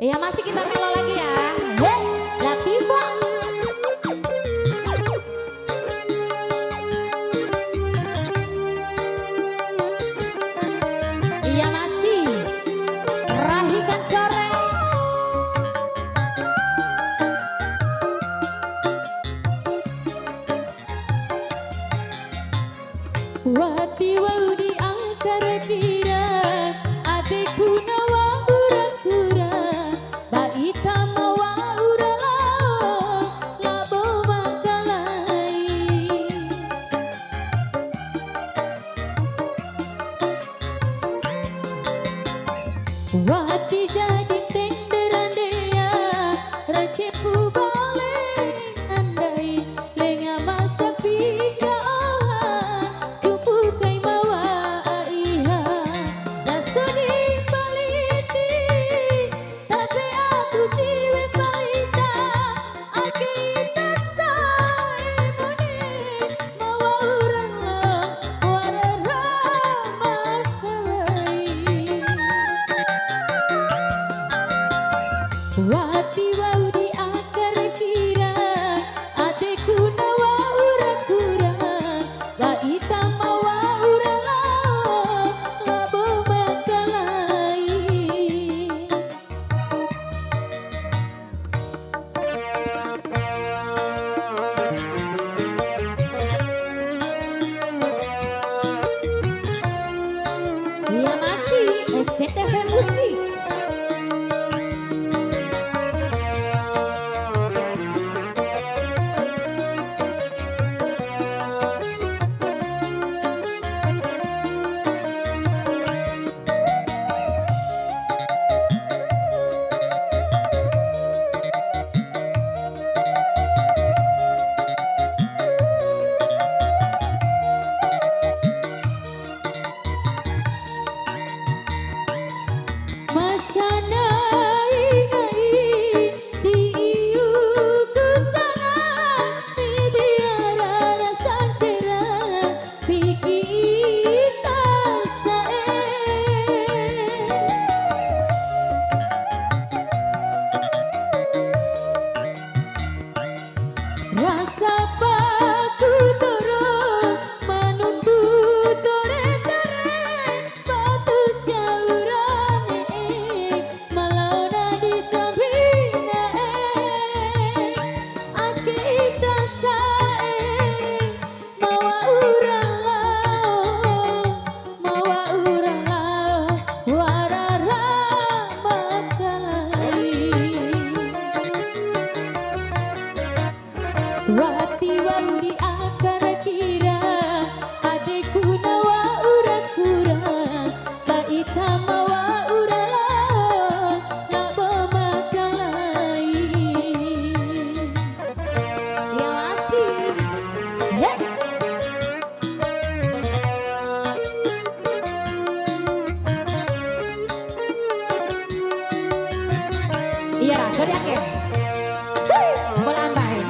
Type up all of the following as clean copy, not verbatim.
Ya masih kita melo lagi ya. Latifa. Iya masih Rahikan coreng. Wati wau di angkara kira adekku nawa ura-ura baita mawa ura labo makalai Wati jadi tenderan dia racepu balik andai lenga masa pinga Wati wau di akar kira adekku nawa ura-ura baita mawa ura labo makalai Ya masih SCTV Musik. Rasa baku turun menuntut tore-tore batu jaurane malauna di sabina akita sae mawa urang lao warara makalai Wati wau di akar kira adekku nawa ura-ura baita mawa ura labo makalai Ya masih Iya ra gede ake bola ambai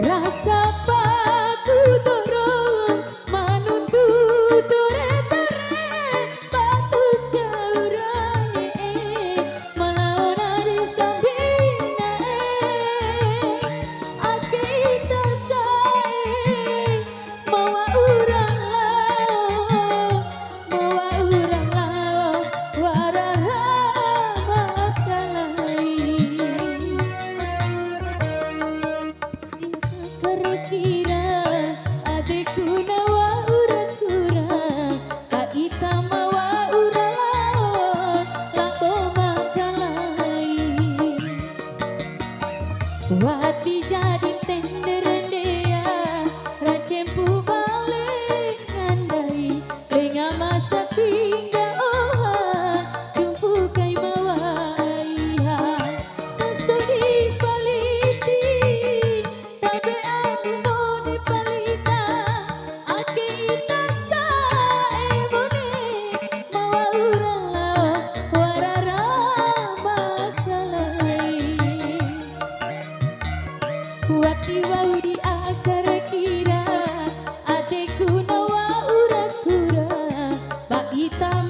Rasa baku turun menuntut tore-tore batu jaurane malauna di sabina akita sae mawa urang lao warara makalai Kira adekku nawa ura-ura baita mawa ura labo makalai Wati jadi tender dea racempu balik ngandai lenga masa pingga oha jumpu kai mawa aiha tasodi paliti tabe anu ne palita ake itasa emone mawa urang lao warara makalai Wati wau di akar kira ateku nawa urat kura Pak Ita